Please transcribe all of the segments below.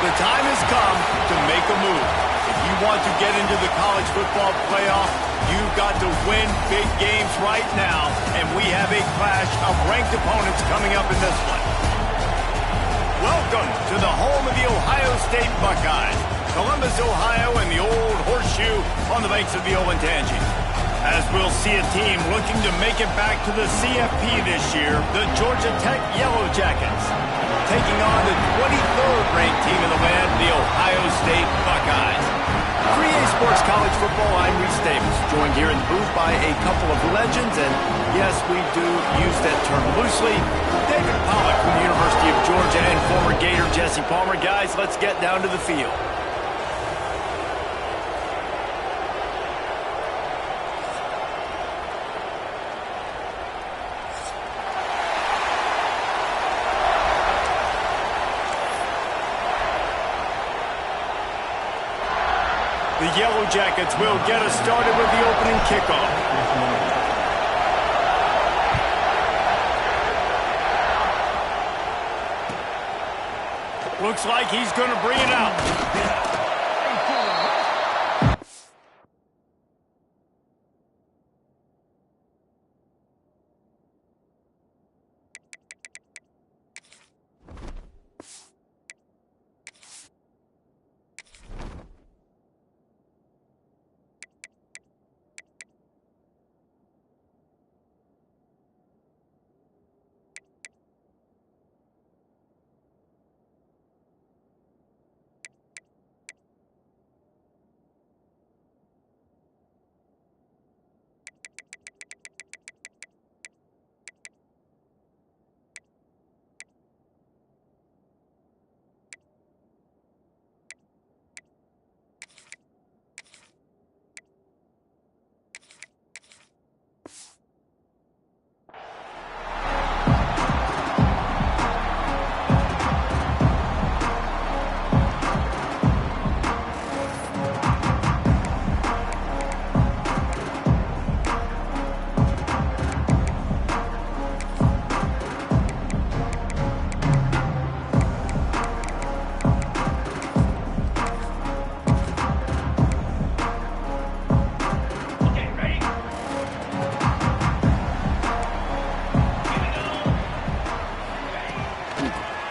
The time has come to make a move. If you want to get into the college football playoff, you've got to win big games right now, and we have a clash of ranked opponents coming up in this one. Welcome to the home of the Ohio State Buckeyes, Columbus, Ohio, and the old horseshoe on the banks of the Olentangy. As we'll see a team looking to make it back to the CFP this year, the Georgia Tech Yellow Jackets, taking on the 23rd ranked team in the land, the Ohio State Buckeyes. 3A Sports College Football, I'm Reese Davis, joined here in the booth by a couple of legends, and yes, we do use that term loosely. David Pollack from the University of Georgia and former Gator Jesse Palmer. Guys, let's get down to the field. The Yellow Jackets will get us started with the opening kickoff. Looks like he's going to bring it out.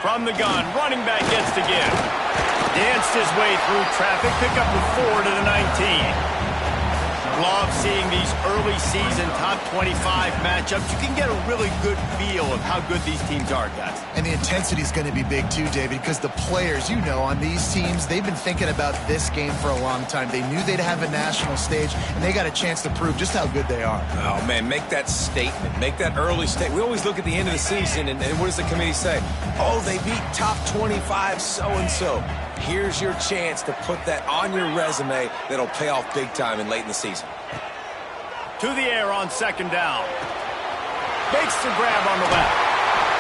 From the gun, running back gets to give. Danced his way through traffic, pick up the 4 to the 19. Love seeing these early season top 25 matchups. You can get a really good feel of how good these teams are, guys. And the intensity is going to be big too, David, because the players, you know, on these teams, they've been thinking about this game for a long time. They knew they'd have a national stage, and they got a chance to prove just how good they are. Oh, man, make that statement. Make that early statement. We always look at the end of the season, and what does the committee say? Oh, they beat top 25 so-and-so. Here's your chance to put that on your resume that'll pay off big time and late in the season. To the air on second down. Makes the grab on the left.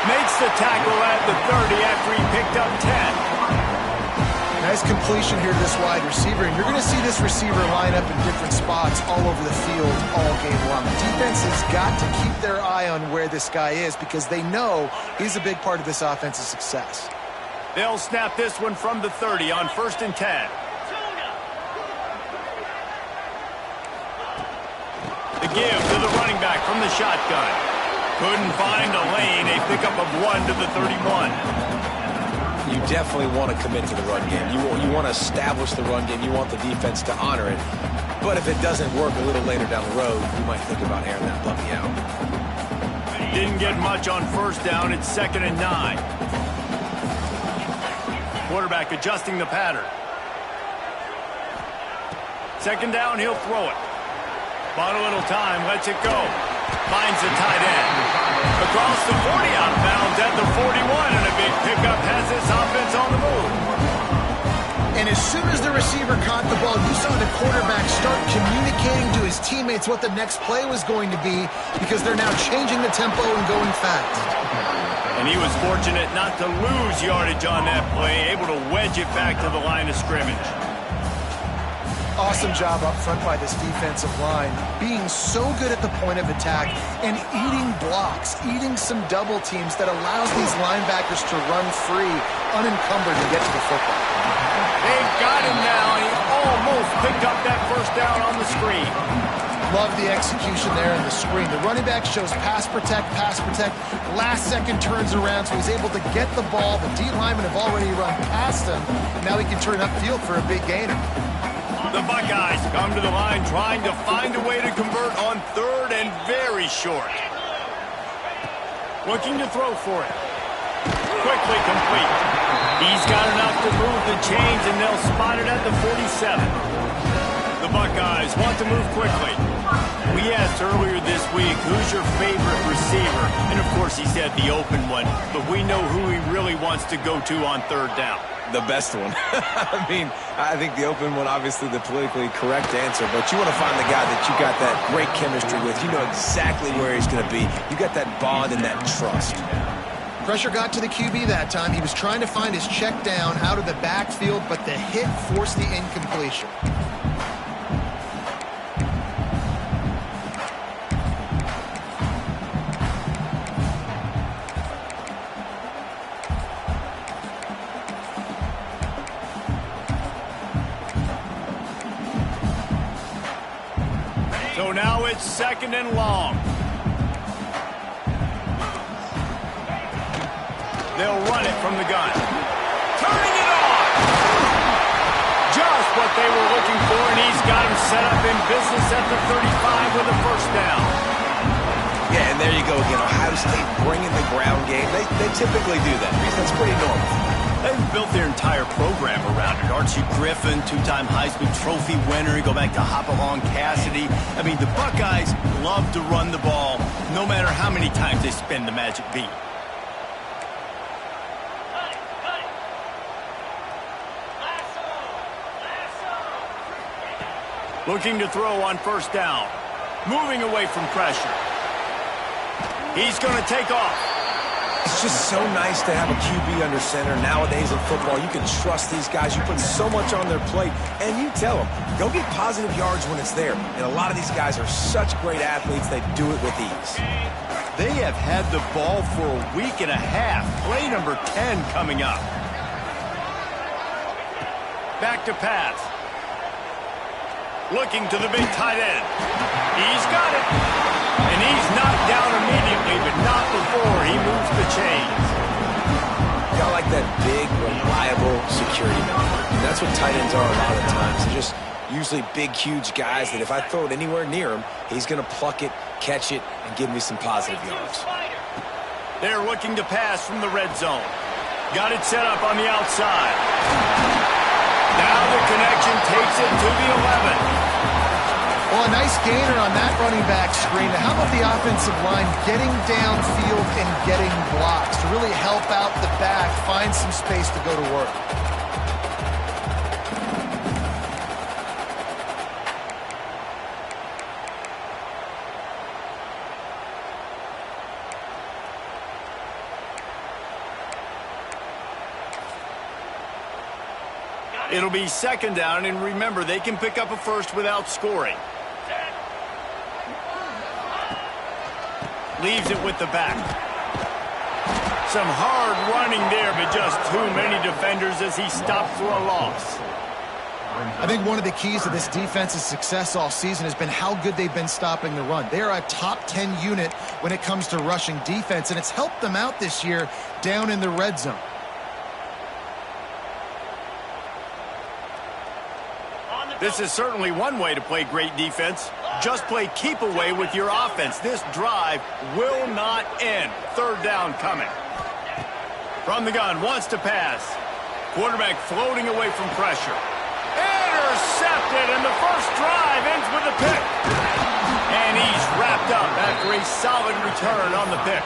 Makes the tackle at the 30 after he picked up 10. Nice completion here to this wide receiver, and you're going to see this receiver line up in different spots all over the field all game long. The defense has got to keep their eye on where this guy is because they know he's a big part of this offense's success. They'll snap this one from the 30 on 1st and 10. The give to the running back from the shotgun. Couldn't find a lane, a pickup of 1 to the 31. You definitely want to commit to the run game. You want to establish the run game. You want the defense to honor it. But if it doesn't work a little later down the road, you might think about airing that puppy out. Didn't get much on 1st down. It's 2nd and 9. Quarterback adjusting the pattern. 2nd down, he'll throw it. Bought a little time, lets it go. Finds the tight end. Across the 40, out of bounds at the 41, and a big pickup has this offense on the move. And as soon as the receiver caught the ball, you saw the quarterback start communicating to his teammates what the next play was going to be because they're now changing the tempo and going fast. And he was fortunate not to lose yardage on that play, able to wedge it back to the line of scrimmage. Awesome job up front by this defensive line, being so good at the point of attack and eating blocks, eating some double teams that allows these linebackers to run free, unencumbered, and get to the football. They've got him now, and he almost picked up that first down on the screen. Love the execution there in the screen. The running back shows pass protect, last second turns around, so he's able to get the ball. The D linemen have already run past him. Now he can turn upfield for a big gainer. The Buckeyes come to the line trying to find a way to convert on third and very short. Looking to throw for it. Quickly complete. He's got enough to move the chains, and they'll spot it at the 47. The Buckeyes want to move quickly. We asked earlier this week, who's your favorite receiver? And, of course, he said the open one, but we know who he really wants to go to on third down. The best one. I mean, I think the open one, obviously the politically correct answer, but you want to find the guy that you got that great chemistry with. You know exactly where he's going to be. You got that bond and that trust. Pressure got to the QB that time. He was trying to find his check down out of the backfield, but the hit forced the incompletion. So now it's second and long. They'll run it from the gun. Turning it on! Just what they were looking for, and he's got him set up in business at the 35 with a first down. Yeah, and there you go again. Ohio State bringing the ground game. They typically do that. That's pretty normal. They've built their entire program around it. Archie Griffin, two-time Heisman Trophy winner. You go back to Hopalong Cassidy. I mean, the Buckeyes love to run the ball, no matter how many times they spin the magic beat. Looking to throw on first down. Moving away from pressure. He's going to take off. It's just so nice to have a QB under center. Nowadays in football, you can trust these guys. You put so much on their plate, and you tell them, go get positive yards when it's there. And a lot of these guys are such great athletes, they do it with ease. They have had the ball for a week and a half. Play number 10 coming up. Back to pass. Looking to the big tight end. He's got it. And he's knocked down immediately, but not before he moves the chains. Got like that big, reliable security number. And that's what tight ends are a lot of times. They're just usually big, huge guys that if I throw it anywhere near him, he's going to pluck it, catch it, and give me some positive yards. They're looking to pass from the red zone. Got it set up on the outside. Now the connection takes it to the 11. Well, a nice gainer on that running back screen. How about the offensive line getting downfield and getting blocks to really help out the back, find some space to go to work? It'll be second down, and remember, they can pick up a first without scoring. Leaves it with the back. Some hard running there, but just too many defenders as he stops for a loss. I think one of the keys to this defense's success all season has been how good they've been stopping the run. They're a top 10 unit when it comes to rushing defense, and it's helped them out this year down in the red zone. This is certainly one way to play great defense. Just play keep away with your offense. This drive will not end. Third down coming. From the gun, wants to pass. Quarterback floating away from pressure. Intercepted, and the first drive ends with a pick. And he's wrapped up after a solid return on the pick.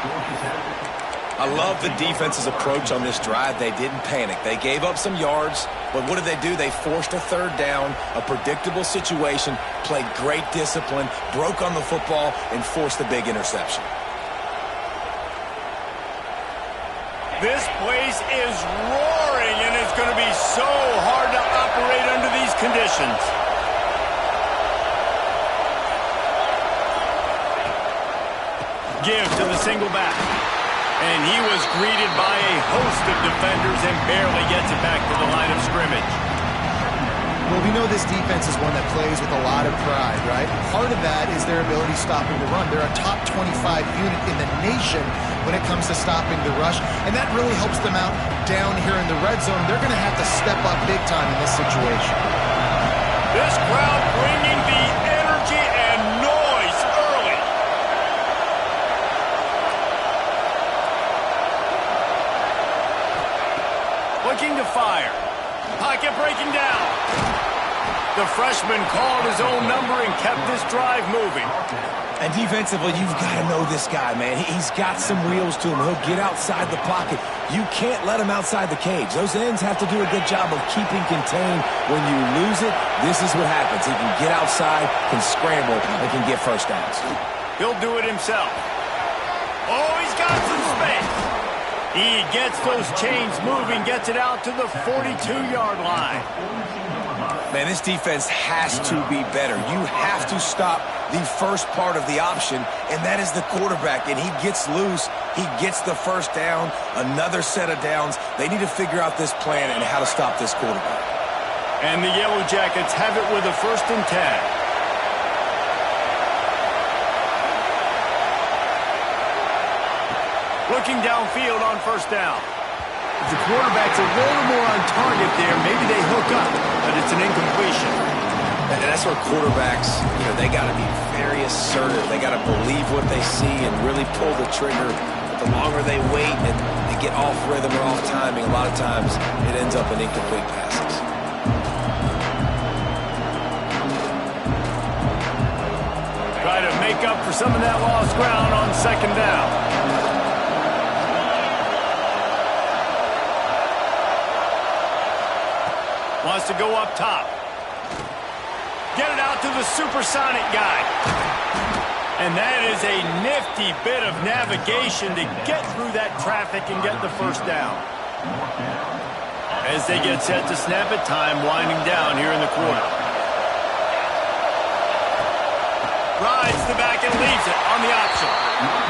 I love the defense's approach on this drive. They didn't panic. They gave up some yards, but what did they do? They forced a third down, a predictable situation, played great discipline, broke on the football, and forced the big interception. This place is roaring, and it's going to be so hard to operate under these conditions. Give to the single back. And he was greeted by a host of defenders and barely gets it back to the line of scrimmage. Well, we know this defense is one that plays with a lot of pride, right? Part of that is their ability stopping the run. They're a top 25 unit in the nation when it comes to stopping the rush, and that really helps them out down here in the red zone. They're going to have to step up big time in this situation. This crowd bringing the energy and noise early. Looking to fire. Pocket breaking down. The freshman called his own number and kept this drive moving. And defensively, you've got to know this guy, man. He's got some wheels to him. He'll get outside the pocket. You can't let him outside the cage. Those ends have to do a good job of keeping contained. When you lose it, this is what happens. He can get outside, can scramble, and can get first downs. He'll do it himself. Oh, he's got some space. He gets those chains moving, gets it out to the 42-yard line. Man, this defense has to be better. You have to stop the first part of the option, and that is the quarterback. And he gets loose. He gets the first down, another set of downs. They need to figure out this plan and how to stop this quarterback. And the Yellow Jackets have it with a 1st and 10. Looking downfield on 1st down. If the quarterback's a little more on target there, maybe they hook up, but it's an incompletion. And that's where quarterbacks, they got to be very assertive. They got to believe what they see and really pull the trigger. The longer they wait and they get off rhythm or off timing, a lot of times it ends up in incomplete passes. Try to make up for some of that lost ground on 2nd down. Wants to go up top. Get it out to the supersonic guy. And that is a nifty bit of navigation to get through that traffic and get the 1st down. As they get set to snap it, time winding down here in the quarter. Rides the back and leaves it on the option.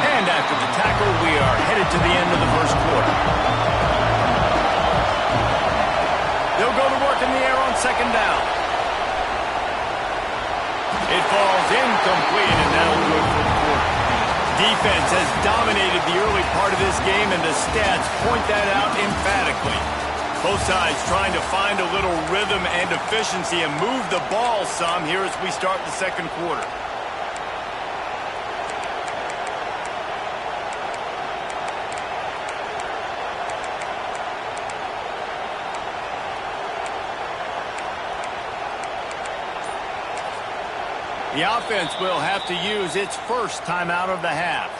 And after the tackle, we are headed to the end of the 1st quarter. They'll go to work in the air on 2nd down. It falls incomplete, and that'll do it for the quarter. Defense has dominated the early part of this game, and the stats point that out emphatically. Both sides trying to find a little rhythm and efficiency and move the ball some here as we start the 2nd quarter. The offense will have to use its 1st timeout of the half.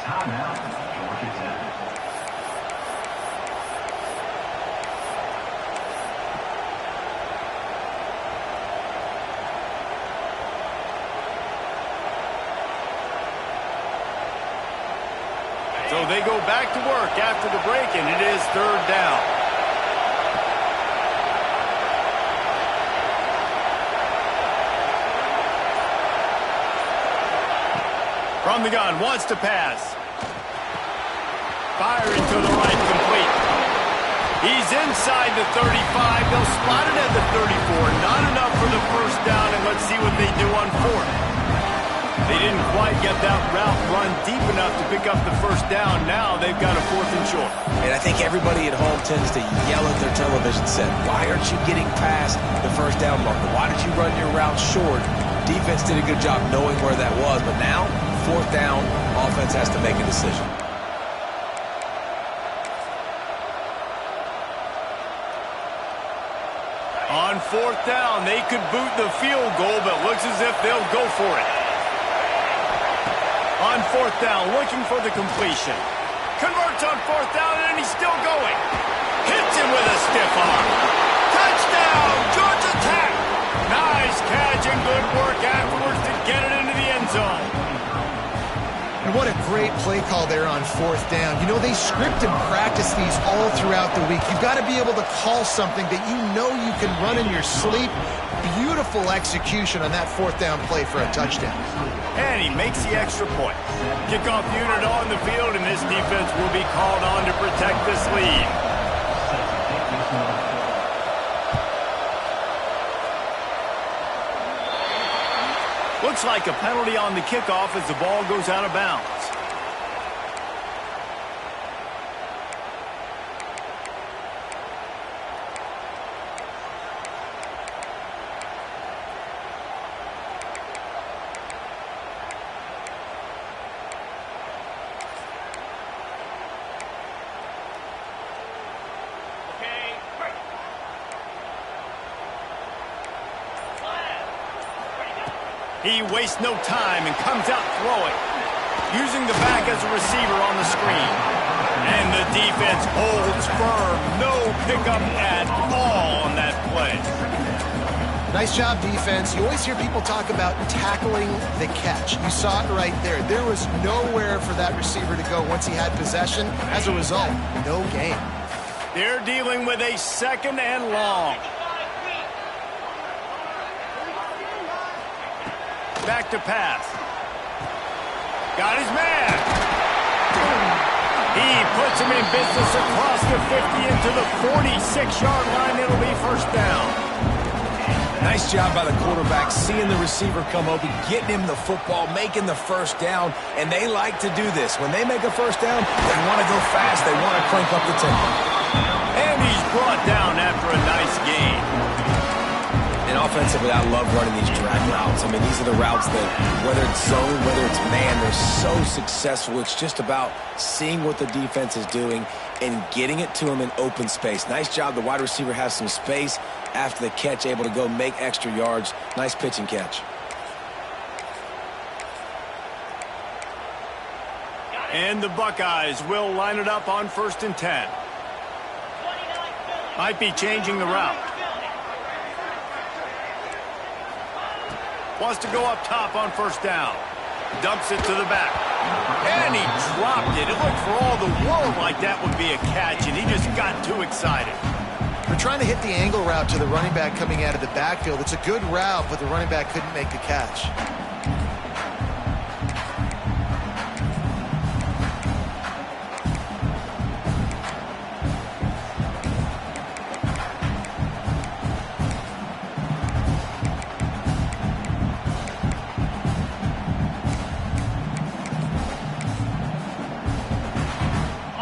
So they go back to work after the break, and it is 3rd down. From the gun, wants to pass. Firing to the right, complete. He's inside the 35. They'll spot it at the 34. Not enough for the 1st down, and let's see what they do on 4th. They didn't quite get that route run deep enough to pick up the 1st down. Now they've got a 4th and short. And I think everybody at home tends to yell at their television set, why aren't you getting past the 1st down marker? Why did you run your route short? Defense did a good job knowing where that was, but now 4th down, offense has to make a decision. On 4th down, they could boot the field goal, but looks as if they'll go for it. On 4th down, looking for the completion. Converts on 4th down, and he's still going. Hits him with a stiff arm. Touchdown, Georgia Tech. Nice catch and good work afterwards to get it into the end zone. And what a great play call there on 4th down. You know, they script and practice these all throughout the week. You've got to be able to call something that you know you can run in your sleep. Beautiful execution on that 4th down play for a touchdown. And he makes the extra point. Kickoff unit on the field, and this defense will be called on to protect this lead. Looks like a penalty on the kickoff as the ball goes out of bounds. He wastes no time and comes out throwing, using the back as a receiver on the screen. And the defense holds firm. No pickup at all on that play. Nice job, defense. You always hear people talk about tackling the catch. You saw it right there. There was nowhere for that receiver to go once he had possession. As a result, no gain. They're dealing with a 2nd and long. Back to pass. Got his man. He puts him in business across the 50 into the 46-yard line. It'll be first down. Nice job by the quarterback, seeing the receiver come open, getting him the football, making the first down, and they like to do this. When they make a first down, they want to go fast. They want to crank up the tempo. And he's brought down after a nice gain. And offensively, I love running these drag routes. I mean, these are the routes that, whether it's zone, whether it's man, they're so successful. It's just about seeing what the defense is doing and getting it to them in open space. Nice job. The wide receiver has some space after the catch, able to go make extra yards. Nice pitch and catch. And the Buckeyes will line it up on 1st and 10. Might be changing the route. Wants to go up top on 1st down. Dumps it to the back. And he dropped it. It looked for all the world like that would be a catch, and he just got too excited. They're trying to hit the angle route to the running back coming out of the backfield. It's a good route, but the running back couldn't make the catch.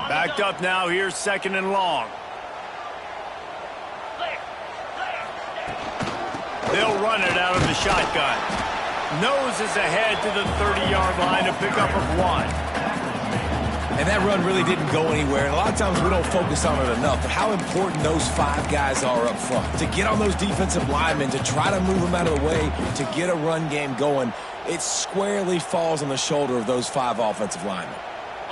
Backed up now. Here's 2nd and long. They'll run it out of the shotgun. Noses ahead to the 30-yard line to pick up of 1. And that run really didn't go anywhere. And a lot of times we don't focus on it enough. But how important those 5 guys are up front. To get on those defensive linemen, to try to move them out of the way, to get a run game going, it squarely falls on the shoulder of those 5 offensive linemen.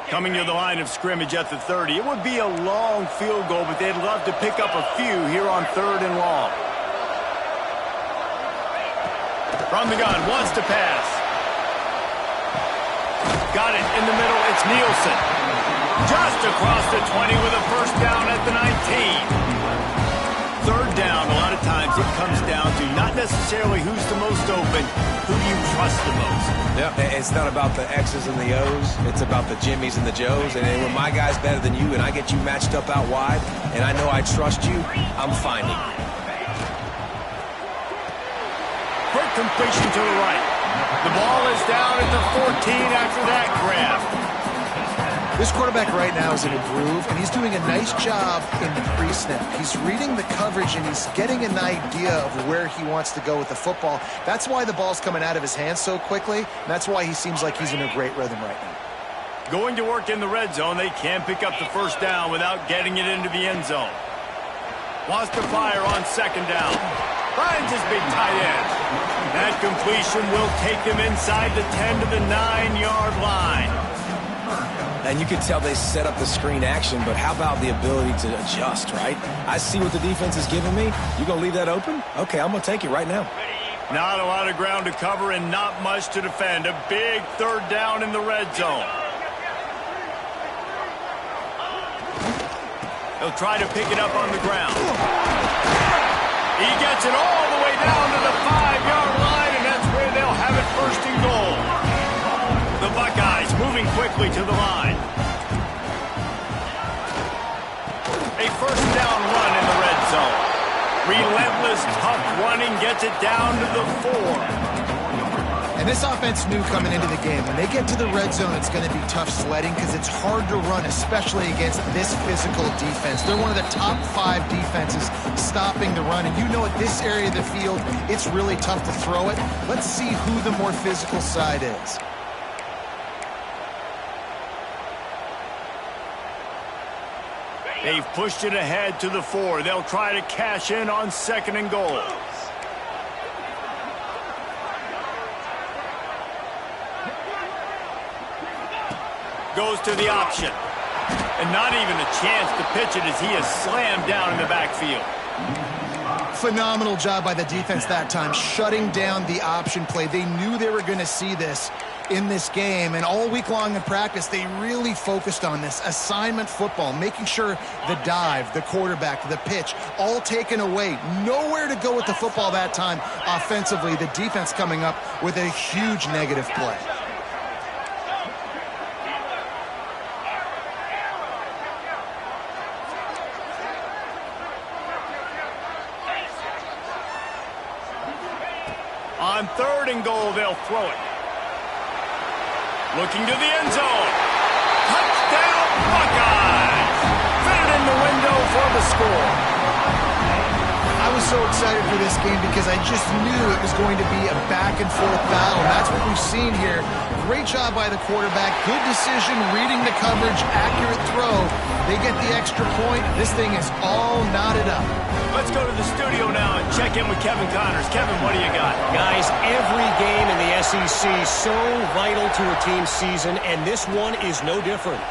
Coming to the line of scrimmage at the 30. It would be a long field goal, but they'd love to pick up a few here on 3rd and long. From the gun, wants to pass. Got it in the middle. It's Nielsen. Just across the 20 with a first down at the 19. 3rd down, a lot of times it comes down to not necessarily who's the most open, who you trust the most. Yeah, it's not about the X's and the O's. It's about the Jimmys and the Joes. And when my guy's better than you and I get you matched up out wide and I know I trust you, I'm finding. Quick completion to the right. The ball is down at the 14 after that grab. This quarterback right now is in a groove, and he's doing a nice job in pre-snap. He's reading the coverage, and he's getting an idea of where he wants to go with the football. That's why the ball's coming out of his hands so quickly, and that's why he seems like he's in a great rhythm right now. Going to work in the red zone. They can't pick up the first down without getting it into the end zone. Wants to fire on 2nd down. Finds his big tight end. That completion will take them inside the 10 to the 9-yard line. And you can tell they set up the screen action, but how about the ability to adjust, right? I see what the defense is giving me. You going to leave that open? Okay, I'm going to take it right now. Not a lot of ground to cover and not much to defend. A big 3rd down in the red zone. He'll try to pick it up on the ground. He gets it all the way down to the 5-yard line, and that's where they'll have it 1st and goal. The Buckeyes moving quickly to the line. A 1st down run in the red zone. Relentless, tough running gets it down to the 4. And this offense knew coming into the game, when they get to the red zone, it's going to be tough sledding because it's hard to run, especially against this physical defense. They're one of the top 5 defenses stopping the run. And you know at this area of the field, it's really tough to throw it. Let's see who the more physical side is. They've pushed it ahead to the 4. They'll try to cash in on 2nd and goal. Goes to the option. And not even a chance to pitch it as he is slammed down in the backfield. Phenomenal job by the defense that time, shutting down the option play. They knew they were going to see this in this game, and all week long in practice, they really focused on this assignment football, making sure the dive, the quarterback, the pitch, all taken away. Nowhere to go with the football that time offensively. The defense coming up with a huge negative play. On 3rd and goal, they'll throw it. Looking to the end zone. Touchdown, Buckeyes! Fit it in the window for the score. I was so excited for this game because I just knew it was going to be a back-and-forth battle. That's what we've seen here. Great job by the quarterback. Good decision, reading the coverage, accurate throw. They get the extra point. This thing is all knotted up. Let's go to the studio now and check in with Kevin Connors. Kevin, what do you got? Guys, every game in the SEC so vital to a team's season, and this one is no different.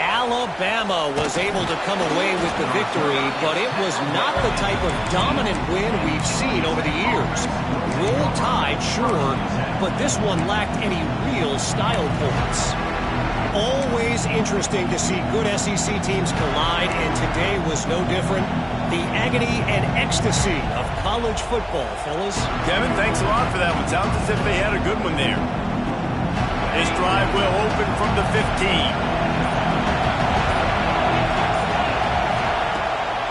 Alabama was able to come away with the victory, but it was not the type of dominant win we've seen over the years. Roll Tide, sure, but this one lacked any real style points. Always interesting to see good SEC teams collide, and today was no different. The agony and ecstasy of college football, fellas. Kevin, thanks a lot for that one. Sounds as if they had a good one there. This drive will open from the 15.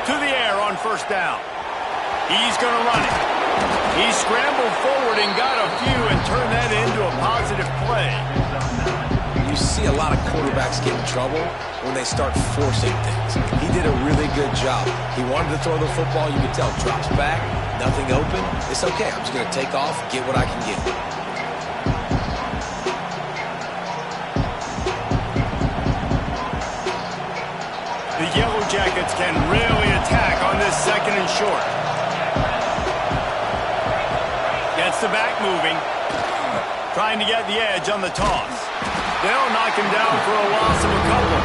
To the air on 1st down. He's going to run it. He scrambled forward and got a few and turned that into a positive play. You see a lot of quarterbacks get in trouble when they start forcing things. He did a really good job. He wanted to throw the football. You could tell. Drops back, nothing open. It's okay. I'm just going to take off, get what I can get. The Yellow Jackets can really attack on this 2nd and short. Gets the back moving. Trying to get the edge on the toss. They'll knock him down for a loss of a couple.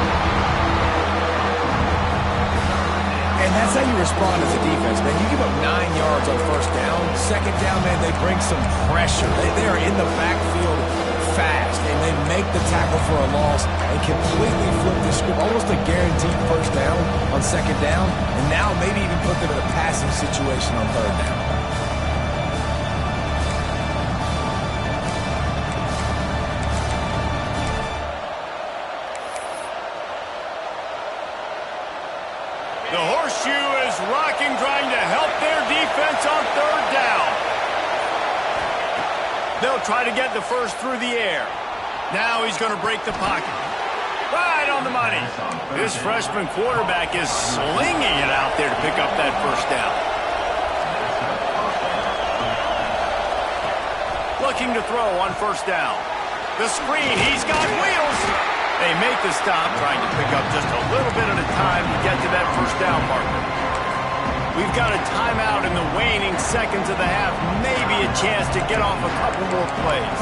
And that's how you respond as a defense, man. You give up 9 yards on 1st down. 2nd down, man, they bring some pressure. They are in the backfield fast, and they make the tackle for a loss and completely flip the script. Almost a guaranteed 1st down on 2nd down, and now maybe even put them in a passing situation on 3rd down. The horseshoe is rocking, trying to help their defense on 3rd down. They'll try to get the first through the air. Now he's going to break the pocket. Right on the money. This freshman quarterback is slinging it out there to pick up that 1st down. Looking to throw on 1st down. The screen, he's got wheels. They make the stop, trying to pick up just a little bit at a time to get to that 1st down marker. We've got a timeout in the waning seconds of the half. Maybe a chance to get off a couple more plays.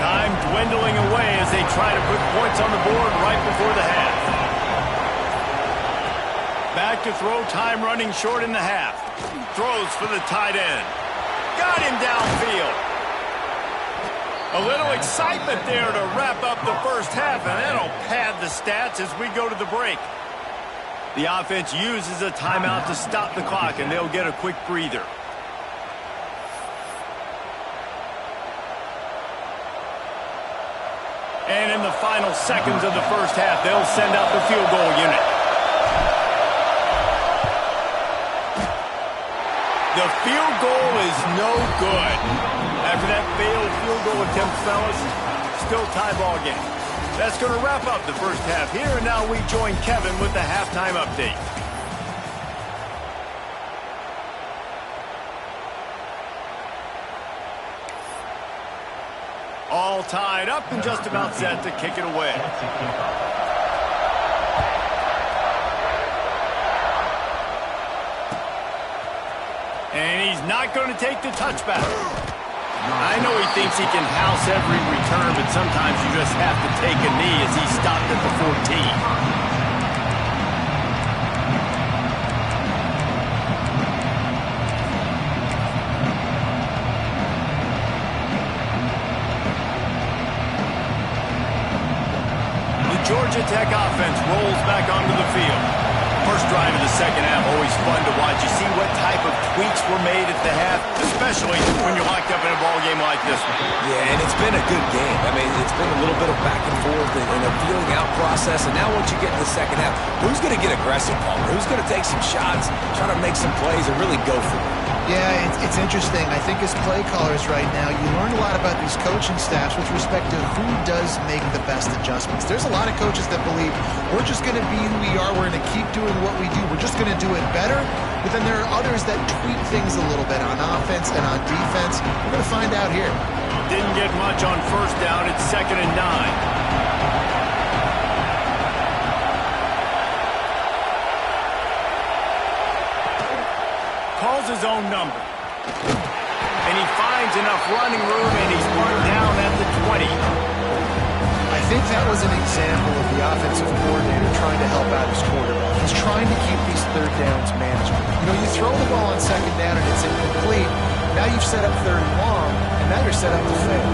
Time dwindling away as they try to put points on the board right before the half. Back to throw, time running short in the half. Throws for the tight end. Got him downfield. A little excitement there to wrap up the 1st half, and that'll pad the stats as we go to the break. The offense uses a timeout to stop the clock, and they'll get a quick breather. And in the final seconds of the first half, they'll send out the field goal unit. The field goal is no good. After that failed field goal attempt, fellas, still tie ball game. That's going to wrap up the first half here, and now we join Kevin with the halftime update. All tied up and just about set to kick it away. And he's not going to take the touchback. I know he thinks he can house every return, but sometimes you just have to take a knee as he stopped at the 14. Georgia Tech offense rolls back onto the field. First drive of the second half, always fun to watch. You see what type of tweaks were made at the half, especially when you're locked up in a ball game like this one. Yeah, and it's been a good game. I mean, it's been a little bit of back and forth and a feeling out process. And now once you get to the second half, who's going to get aggressive, Palmer? Who's going to take some shots, try to make some plays, and really go for it? Yeah, it's interesting. I think as play callers right now, you learn a lot about these coaching staffs with respect to who does make the best adjustments. There's a lot of coaches that believe we're just going to be who we are. We're going to keep doing what we do. We're just going to do it better. But then there are others that tweak things a little bit on offense and on defense. We're going to find out here. Didn't get much on first down. It's 2nd and 9. Calls his own number. And he finds enough running room, and he's marked down at the 20. I think that was an example of the offensive coordinator trying to help out his quarterback. He's trying to keep these third downs manageable. You know, you throw the ball on second down and it's incomplete. Now you've set up third and long, and now you're set up to fail.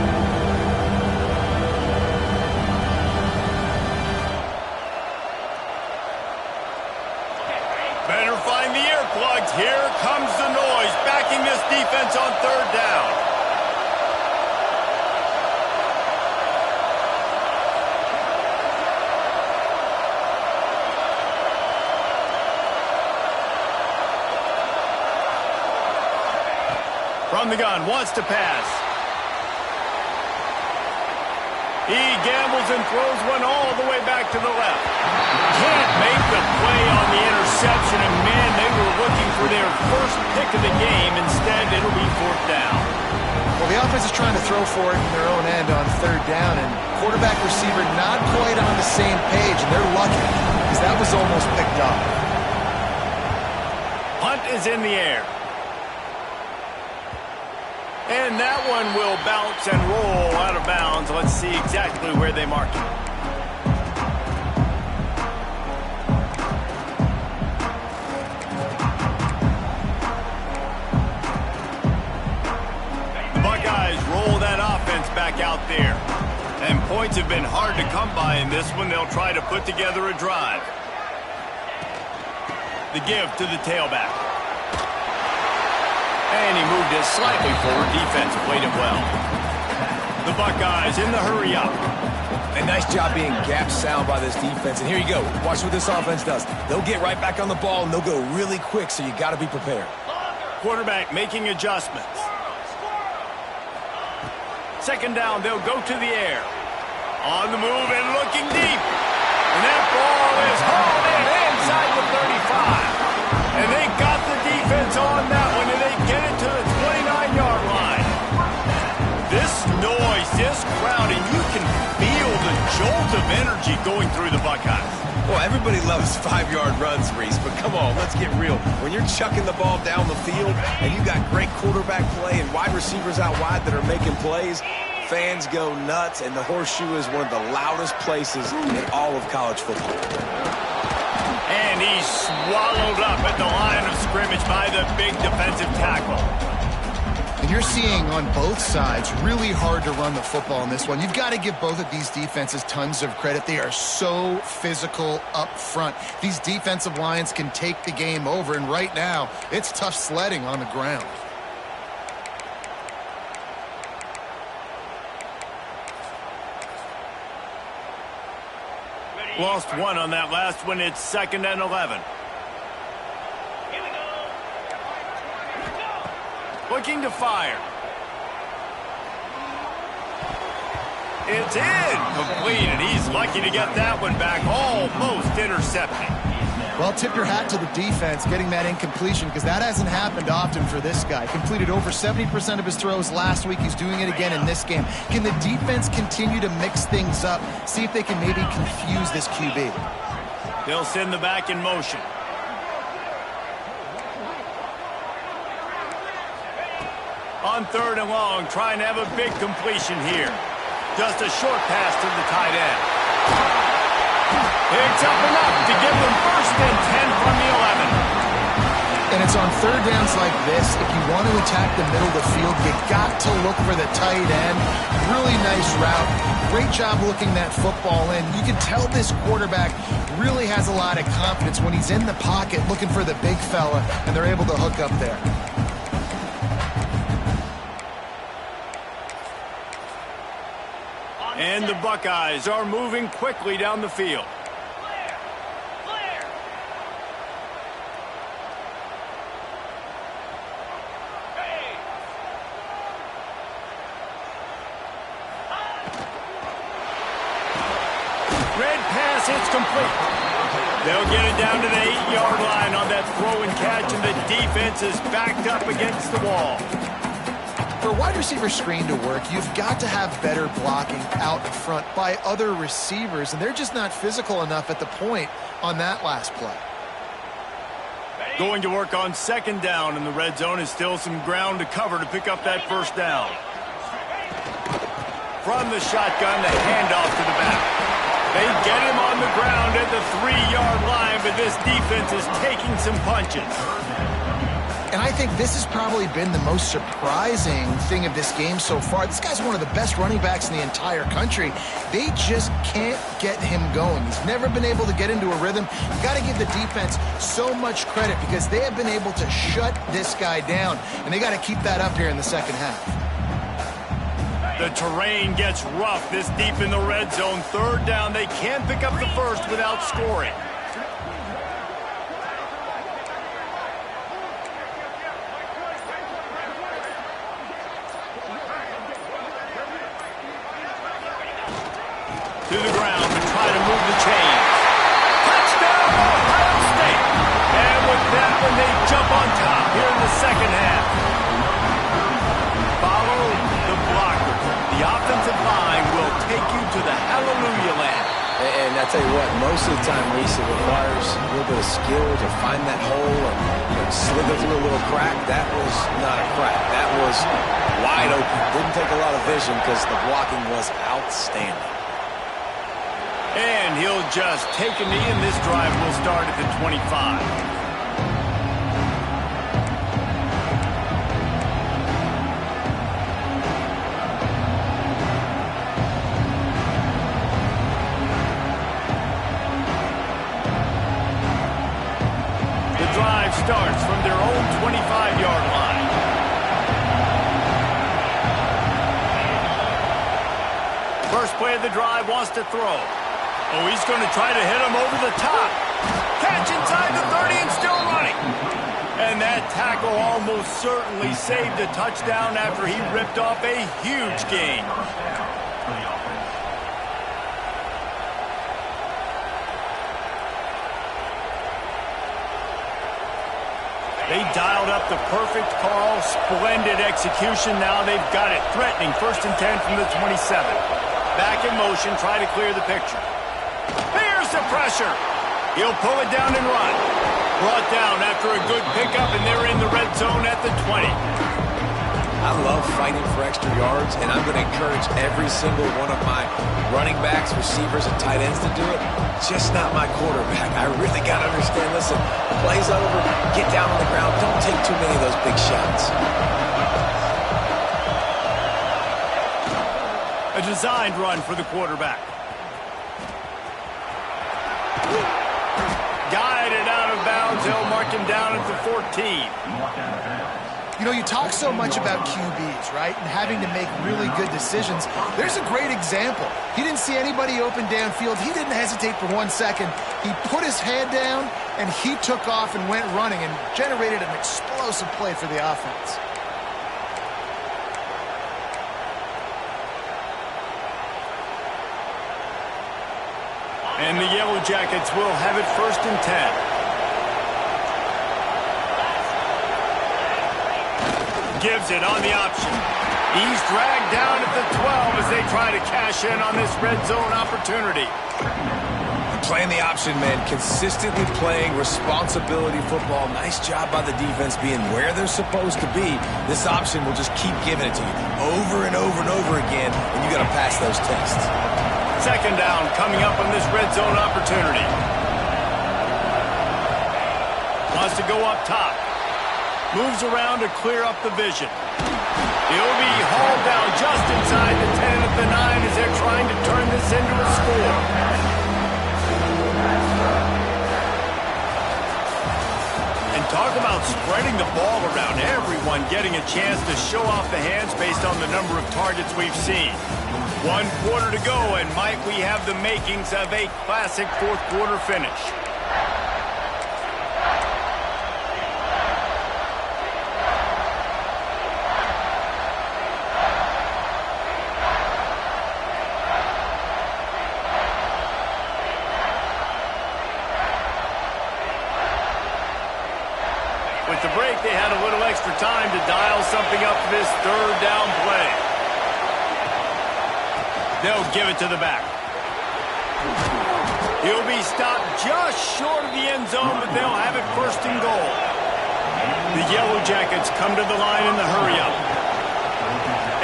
Better find the earplugs. Here comes the noise, backing this defense on third down. From the gun, wants to pass. He gambles and throws one all the way back to the left. Can't make the play on the interception, and man, they were looking for their first pick of the game. Instead, it'll be 4th down. Well, the offense is trying to throw for it in their own end on third down, and quarterback receiver not quite on the same page, and they're lucky because that was almost picked up. Punt is in the air. And that one will bounce and roll out of bounds. Let's see exactly where they mark it. The Buckeyes roll that offense back out there. And points have been hard to come by in this one. They'll try to put together a drive. The give to the tailback. And he moved it slightly forward. Defense played it well. The Buckeyes in the hurry up. A nice job being gap sound by this defense. And here you go. Watch what this offense does. They'll get right back on the ball, and they'll go really quick, so you got to be prepared. Quarterback making adjustments. 2nd down, they'll go to the air. On the move and looking deep. And that ball is hauled in inside the 35. And they got the defense on that one, and they get it to the 29-yard line. This noise, this crowd, and you can feel the jolt of energy going through the Buckeyes. Well, everybody loves 5-yard runs, Reese, but come on, let's get real. When you're chucking the ball down the field and you got great quarterback play and wide receivers out wide that are making plays, fans go nuts, and the horseshoe is one of the loudest places in all of college football. And he's swallowed up at the line of scrimmage by the big defensive tackle. And you're seeing on both sides really hard to run the football in this one. You've got to give both of these defenses tons of credit. They are so physical up front. These defensive lines can take the game over, and right now it's tough sledding on the ground. Lost one on that last one. It's 2nd and 11. Looking to fire. It's in. Complete, and he's lucky to get that one back. Almost intercepting. Well, tip your hat to the defense getting that incompletion, because that hasn't happened often for this guy. Completed over 70% of his throws last week. He's doing it again in this game. Can the defense continue to mix things up? See if they can maybe confuse this QB. They'll send the back in motion. On 3rd and long, trying to have a big completion here. Just a short pass to the tight end. Picks up enough to give them 1st and 10 from the 11. And it's on 3rd downs like this. If you want to attack the middle of the field, you got to look for the tight end. Really nice route. Great job looking that football in. You can tell this quarterback really has a lot of confidence when he's in the pocket looking for the big fella, and they're able to hook up there. And the Buckeyes are moving quickly down the field. Red pass, it's complete. They'll get it down to the 8-yard line on that throw and catch, and the defense is backed up against the wall. For a wide receiver screen to work, you've got to have better blocking out in front by other receivers, and they're just not physical enough at the point on that last play. Going to work on 2nd down, and the red zone is still some ground to cover to pick up that 1st down. From the shotgun, the handoff to the back. They get him on the ground at the 3-yard line, but this defense is taking some punches. And I think this has probably been the most surprising thing of this game so far. This guy's one of the best running backs in the entire country. They just can't get him going. He's never been able to get into a rhythm. You got to give the defense so much credit because they have been able to shut this guy down, and they got to keep that up here in the 2nd half. The terrain gets rough this deep in the red zone. 3rd down, they can't pick up the 1st without scoring. To the ground to try to move the chains. Touchdown, Ohio State. And with that one, they jump on top here in the 2nd half. Follow the blocker. The offensive line will take you to the hallelujah land. And I tell you what, most of the time, Reese, it requires a little bit of skill to find that hole and slither through a little crack. That was not a crack. That was wide open. Didn't take a lot of vision because the blocking was outstanding. And he'll just take a knee, and this drive will start at the 25. The drive starts from their own 25-yard line. First play of the drive, wants to throw. Oh, he's going to try to hit him over the top. Catch inside the 30 and still running. And that tackle almost certainly saved a touchdown after he ripped off a huge gain. They dialed up the perfect call. Splendid execution. Now they've got it threatening. 1st and 10 from the 27. Back in motion, try to clear the picture. Here's the pressure. He'll pull it down and run. Brought down after a good pickup, and they're in the red zone at the 20. I love fighting for extra yards, and I'm going to encourage every single one of my running backs, receivers, and tight ends to do it. Just not my quarterback. I really got to understand, listen, play's over, get down on the ground. Don't take too many of those big shots. A designed run for the quarterback. Guided out of bounds. They'll mark him down at the 14. You know, you talk so much about QBs, right, and having to make really good decisions. There's a great example. He didn't see anybody open downfield. He didn't hesitate for 1 second. He put his head down, and he took off and went running and generated an explosive play for the offense. And the Yellow Jackets will have it 1st and 10. Gives it on the option. He's dragged down at the 12 as they try to cash in on this red zone opportunity. Playing the option, man. Consistently playing responsibility football. Nice job by the defense being where they're supposed to be. This option will just keep giving it to you over and over and over again, and you got to pass those tests. 2nd down coming up on this red zone opportunity. Wants to go up top. Moves around to clear up the vision. He'll be hauled down just inside the 10 at the 9 as they're trying to turn this into a score. And talk about spreading the ball around. Everyone getting a chance to show off the hands based on the number of targets we've seen. 1 quarter to go, and might we have the makings of a classic 4th quarter finish. With the break, they had a little extra time to dial something up for this 3rd down play. They'll give it to the back. He'll be stopped just short of the end zone, but they'll have it 1st and goal. The Yellow Jackets come to the line in the hurry-up.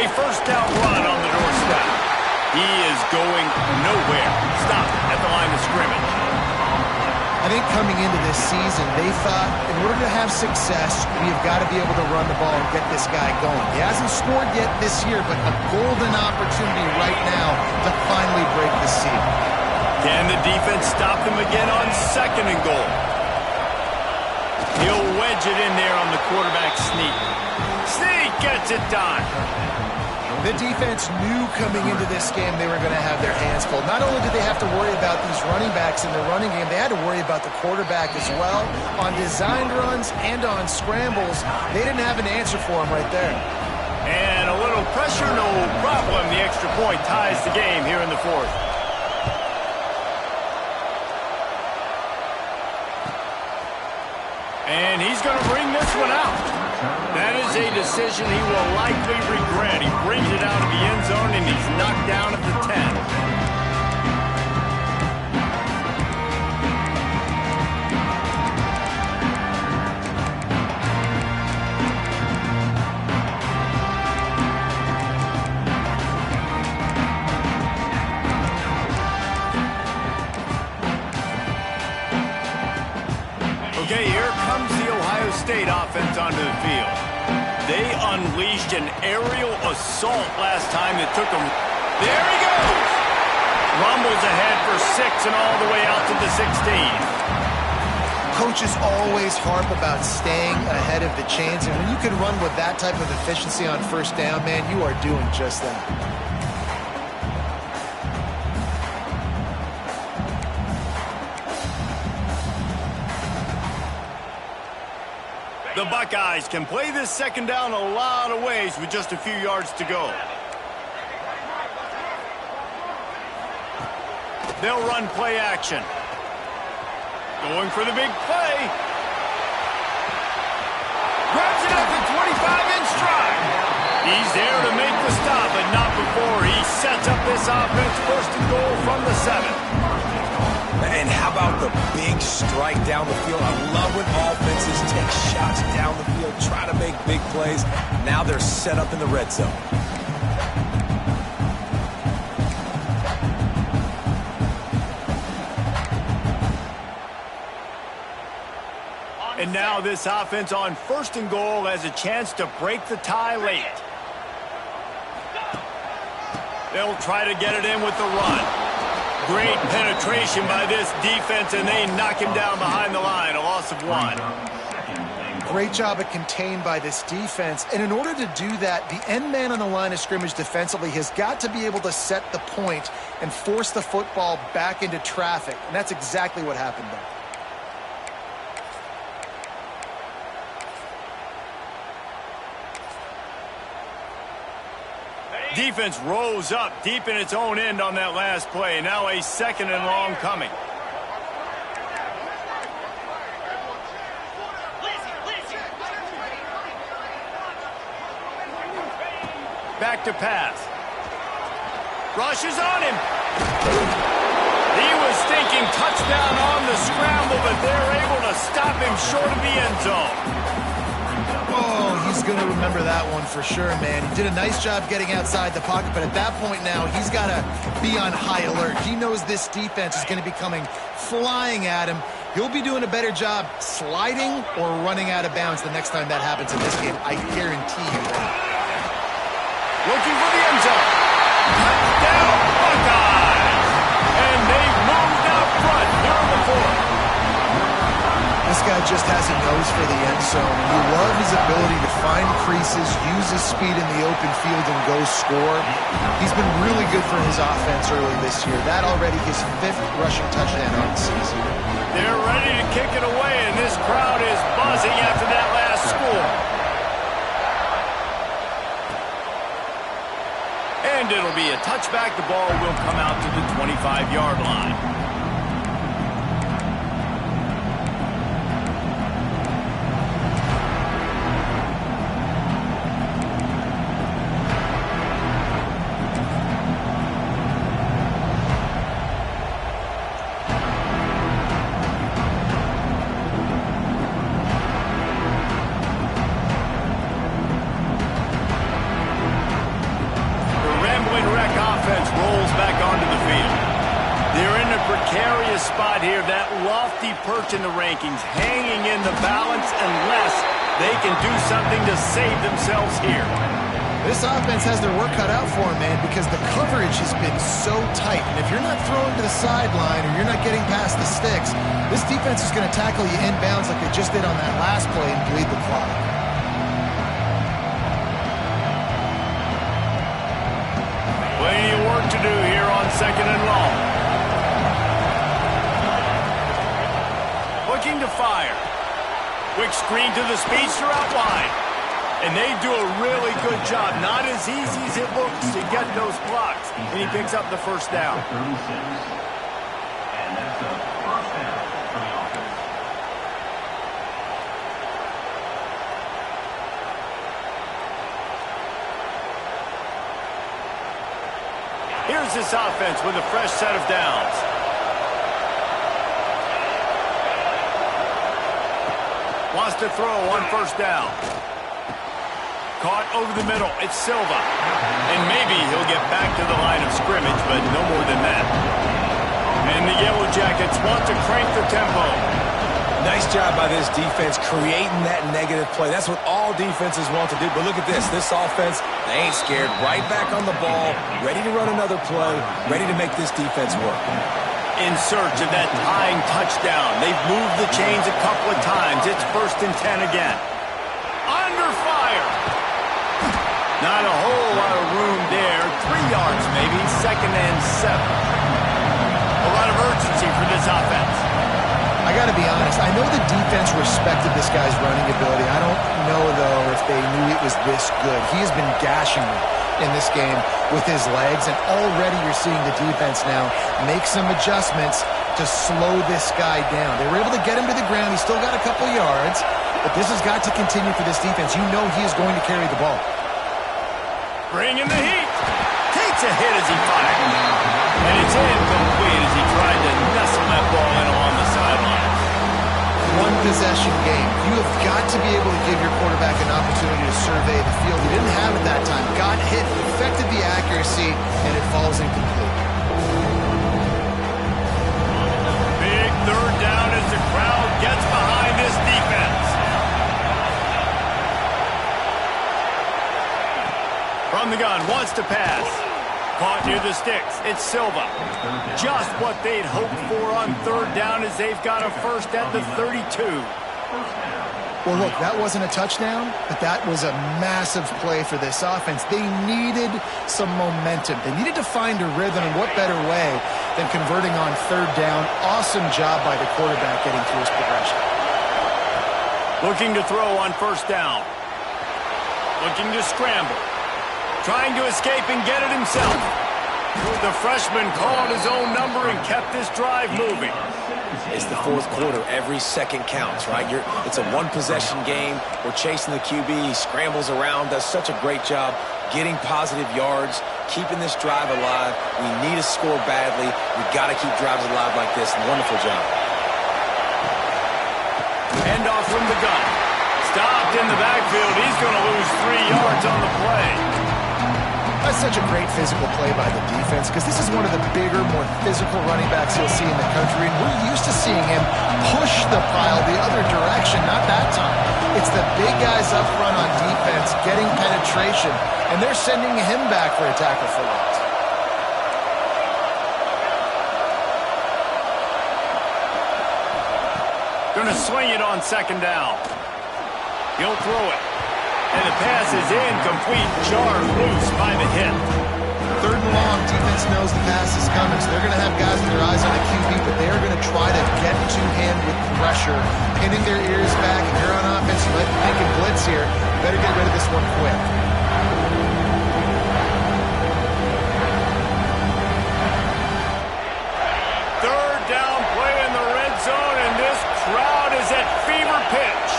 A 1st down run on the doorstep. He is going nowhere. Stop at the line of scrimmage. I think coming into this season, they thought in order to have success, we've got to be able to run the ball and get this guy going. He hasn't scored yet this year, but a golden opportunity right now to finally break the seal. Can the defense stop them again on 2nd and goal? He'll wedge it in there on the quarterback sneak. Sneak gets it done. The defense knew coming into this game they were going to have their hands full. Not only did they have to worry about these running backs in the running game, they had to worry about the quarterback as well. On designed runs and on scrambles, they didn't have an answer for him right there. And a little pressure, no problem. The extra point ties the game here in the 4th. And he's going to bring this one out. That is a decision he will likely regret. He brings it out of the end zone, and he's knocked down at the 10. Okay, here comes the Ohio State offense onto the field. They unleashed an aerial assault last time that took them. There he goes! Rumbles ahead for 6 and all the way out to the 16. Coaches always harp about staying ahead of the chains, and when you can run with that type of efficiency on 1st down, man, you are doing just that. The Buckeyes can play this 2nd down a lot of ways with just a few yards to go. They'll run play action. Going for the big play. Grabs it at the 25 in stride. He's there to make the stop, but not before he sets up this offense 1st and goal from the 7. And how about the big strike down the field? I love when offenses take shots down the field, try to make big plays. Now they're set up in the red zone. And now this offense on 1st and goal has a chance to break the tie late. They'll try to get it in with the run. Great penetration by this defense, and they knock him down behind the line. A loss of 1. great job of contained by this defense. And in order to do that, the end man on the line of scrimmage defensively has got to be able to set the point and force the football back into traffic. And that's exactly what happened there. Defense rose up deep in its own end on that last play. Now a 2nd and long coming. Back to pass. Rushes on him. He was thinking touchdown on the scramble, but they're able to stop him short of the end zone. Oh, he's going to remember that one for sure, man. He did a nice job getting outside the pocket, but at that point now, he's got to be on high alert. He knows this defense is going to be coming flying at him. He'll be doing a better job sliding or running out of bounds the next time that happens in this game. I guarantee you that. Looking for the end zone. Touchdown, Buckeyes! And they moved out front here in the 4th. This guy just has a nose for the end zone. You love his ability to find creases, use his speed in the open field, and go score. He's been really good for his offense early this year. That already his 5th rushing touchdown on the season. They're ready to kick it away, and this crowd is buzzing after that last score. And it'll be a touchback. The ball will come out to the 25-yard line. Spot here, that lofty perch in the rankings, hanging in the balance unless they can do something to save themselves here. This offense has their work cut out for them, man, because the coverage has been so tight. And if you're not throwing to the sideline or you're not getting past the sticks, this defense is going to tackle you inbounds like they just did on that last play and bleed the clock. Plenty of work to do here on 2nd and long. Looking to fire. Quick screen to the speedster out wide. And they do a really good job. Not as easy as it looks to get those blocks. And he picks up the 1st down. And that's a 1st down for the offense. Here's this offense with a fresh set of downs. Wants to throw on 1st down. Caught over the middle. It's Silva. And maybe he'll get back to the line of scrimmage, but no more than that. And the Yellow Jackets want to crank the tempo. Nice job by this defense creating that negative play. That's what all defenses want to do. But look at this. This offense, they ain't scared. Right back on the ball, ready to run another play, ready to make this defense work. In search of that tying touchdown. They've moved the chains a couple of times. It's 1st and 10 again. Under fire. Not a whole lot of room there. 3 yards maybe. 2nd and 7. A lot of urgency for this offense. I got to be honest. I know the defense respected this guy's running ability. I don't know, though, if they knew it was this good. He has been gashing me in this game with his legs, and already you're seeing the defense now make some adjustments to slow this guy down. They were able to get him to the ground. He's still got a couple yards, but this has got to continue for this defense. You know he is going to carry the ball. Bring in the heat. Takes a hit as he fired. And it's incomplete as he tried to nestle that ball in along the sideline. One possession game. You have got to be able to give your quarterback an opportunity to survey the field. He didn't have it that time. Got hit, affected the accuracy, and it falls incomplete. Big 3rd down as the crowd gets behind this defense. From the gun, wants to pass. Caught near the sticks. It's Silva. Just what they'd hoped for on 3rd down as they've got a 1st at the 32. Well, look, that wasn't a touchdown, but that was a massive play for this offense. They needed some momentum. They needed to find a rhythm, and what better way than converting on third down. Awesome job by the quarterback getting through his progression. Looking to throw on first down. Looking to scramble. Trying to escape and get it himself. The freshman called his own number and kept this drive moving. It's the fourth quarter. Every second counts, right? It's a one-possession game. We're chasing the QB. He scrambles around, does such a great job getting positive yards, keeping this drive alive. We need to score badly. We've got to keep drives alive like this. Wonderful job. Handoff from the gun. Stopped in the backfield. He's going to lose 3 yards on the play. That's such a great physical play by the defense because this is one of the bigger, more physical running backs you'll see in the country, and we're used to seeing him push the pile the other direction, not that time. It's the big guys up front on defense getting penetration, and they're sending him back for a tackle for loss. Going to swing it on second down. He'll throw it. And the pass is incomplete, jarred loose by the hit. Third and long, defense knows the pass is coming, so they're going to have guys with their eyes on the QB, but they're going to try to get to him with pressure, pinning their ears back. If you're on offense, you might be thinking blitz here. You better get rid of this one quick. Third down play in the red zone, and this crowd is at fever pitch.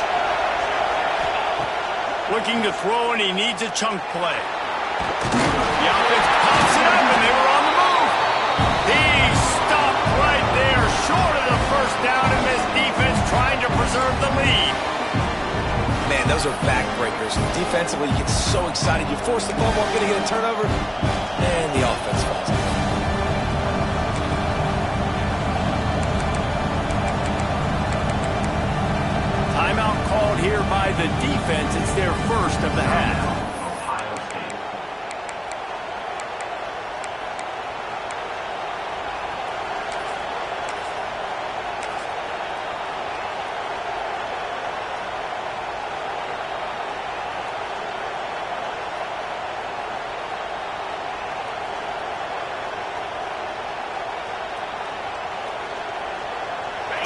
Looking to throw, and he needs a chunk play. The offense pops it up, and they were on the move. He stopped right there, short of the first down, and this defense trying to preserve the lead. Man, those are backbreakers. Defensively, you get so excited. You force the fumble, going to get a turnover, and the offense falls out. Timeout called here by the defense. It's their first of the half.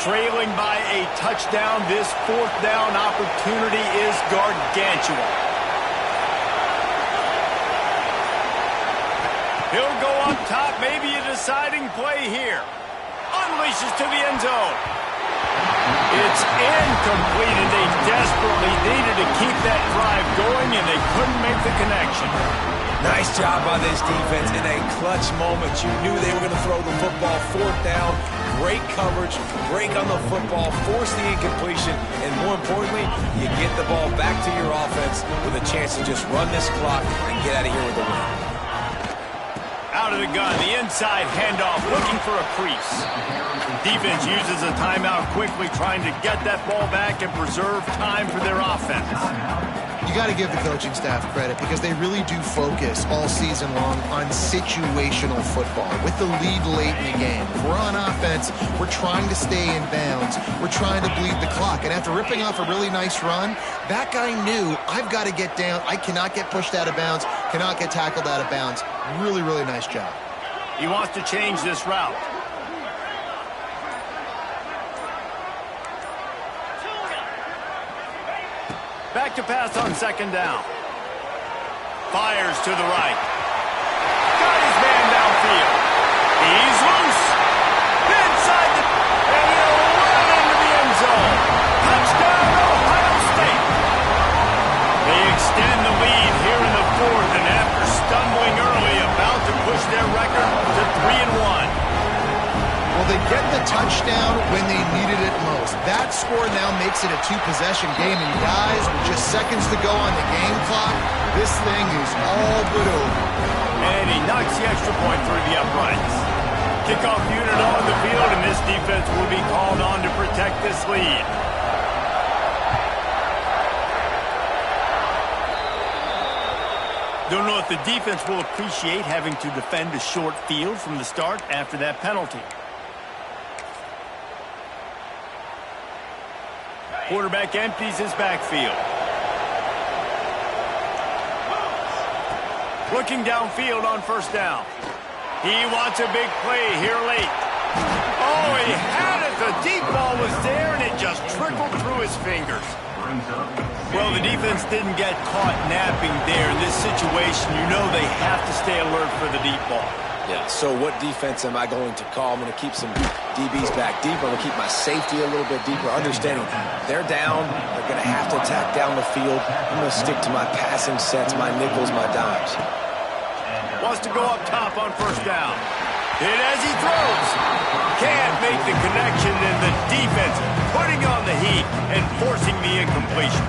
Trailing by a touchdown, this fourth down opportunity is gargantuan. He'll go up top, maybe a deciding play here. Unleashes to the end zone. It's incomplete, and they desperately needed to keep that drive going, and they couldn't make the connection. Nice job by this defense in a clutch moment. You knew they were going to throw the football. Fourth down, great coverage, break on the football, force the incompletion, and more importantly, you get the ball back to your offense with a chance to just run this clock and get out of here with a win. Out of the gun, the inside handoff, looking for a crease. Defense uses a timeout quickly, trying to get that ball back and preserve time for their offense. You got to give the coaching staff credit because they really do focus all season long on situational football with the lead late in the game. If we're on offense, we're trying to stay in bounds. We're trying to bleed the clock. And after ripping off a really nice run, that guy knew, I've got to get down. I cannot get pushed out of bounds, cannot get tackled out of bounds. Really, really nice job. He wants to change this route. Back to pass on second down. Fires to the right. Got his man downfield. He's loose. Inside the... And he'll run into the end zone. Touchdown, Ohio State. They extend the lead here in the fourth, and after stumbling early, about to push their record to 3-1. Well, they get the touchdown when they needed it most. That score now makes it a two-possession game, and guys, with just seconds to go on the game clock, this thing is all but over. And he knocks the extra point through the uprights. Kickoff unit on the field, and this defense will be called on to protect this lead. Don't know if the defense will appreciate having to defend a short field from the start after that penalty. Quarterback empties his backfield. Looking downfield on first down. He wants a big play here late. Oh, he had it. The deep ball was there, and it just trickled through his fingers. Well, the defense didn't get caught napping there. In this situation, you know they have to stay alert for the deep ball. Yeah, so what defense am I going to call? I'm going to keep some DBs back deeper. I'm going to keep my safety a little bit deeper, understanding they're down. They're going to have to attack down the field. I'm going to stick to my passing sets, my nickels, my dimes. Wants to go up top on first down. Hit as he throws. Can't make the connection, and the defense putting on the heat and forcing the incompletion.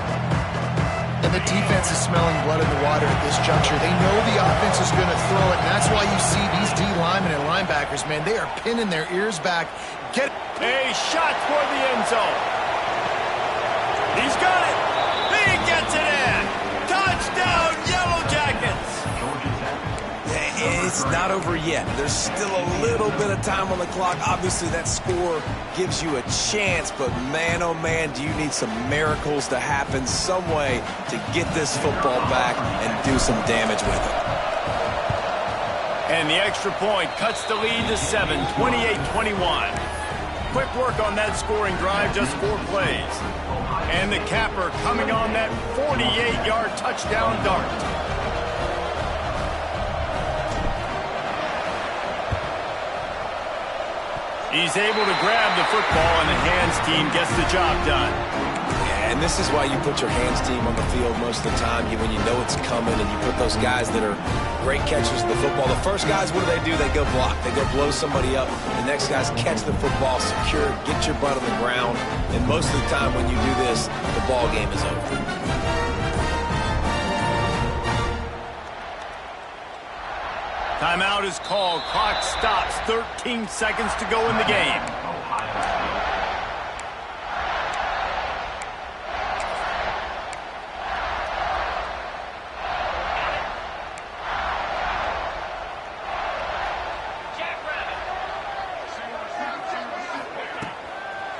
And the defense is smelling blood in the water at this juncture. They know the offense is going to throw it, and that's why you see these D linemen and linebackers, man, they are pinning their ears back. Get a shot for the end zone. He's got it. He gets it in. Touchdown, Yellow Jackets. It's not over yet. There's still a little bit of time on the clock. Obviously, that score gives you a chance, but man, oh man, do you need some miracles to happen some way to get this football back and do some damage with it. And the extra point cuts the lead to 7, 28-21. Quick work on that scoring drive, just 4 plays. And the capper coming on that 48-yard touchdown dart. He's able to grab the football, and the hands team gets the job done. Yeah, and this is why you put your hands team on the field most of the time. When you know it's coming, and you put those guys that are great catchers of the football. The first guys, what do? They go block. They go blow somebody up. The next guys catch the football, secure it, get your butt on the ground. And most of the time when you do this, the ball game is over. Timeout is called. Clock stops. 13 seconds to go in the game.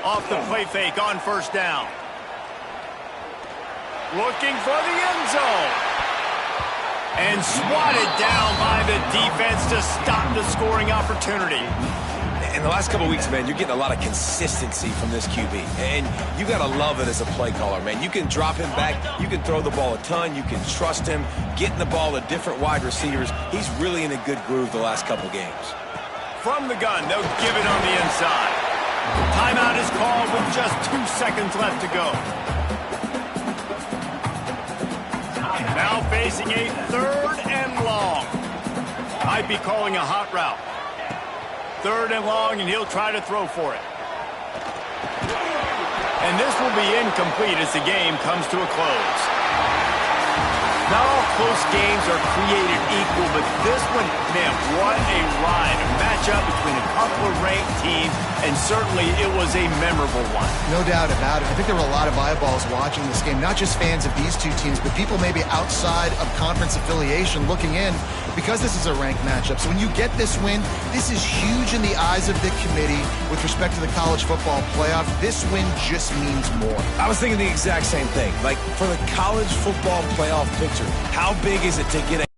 Off the play fake on first down. Looking for the end zone. And swatted down by the defense to stop the scoring opportunity. In the last couple of weeks, man, you're getting a lot of consistency from this QB. And you got to love it as a play caller, man. You can drop him back. You can throw the ball a ton. You can trust him. Getting the ball to different wide receivers. He's really in a good groove the last couple games. From the gun, they'll give it on the inside. Timeout is called with just 2 seconds left to go. Now facing a 3rd and long. Might be calling a hot route. 3rd and long, and he'll try to throw for it. And this will be incomplete as the game comes to a close. Not all close games are created equal, but this one, man, what a ride. A matchup between a couple of ranked teams, and certainly it was a memorable one. No doubt about it. I think there were a lot of eyeballs watching this game, not just fans of these two teams, but people maybe outside of conference affiliation looking in because this is a ranked matchup. So when you get this win, this is huge in the eyes of the committee with respect to the college football playoff. This win just means more. I was thinking the exact same thing. Like, for the college football playoff picture, how big is it to get a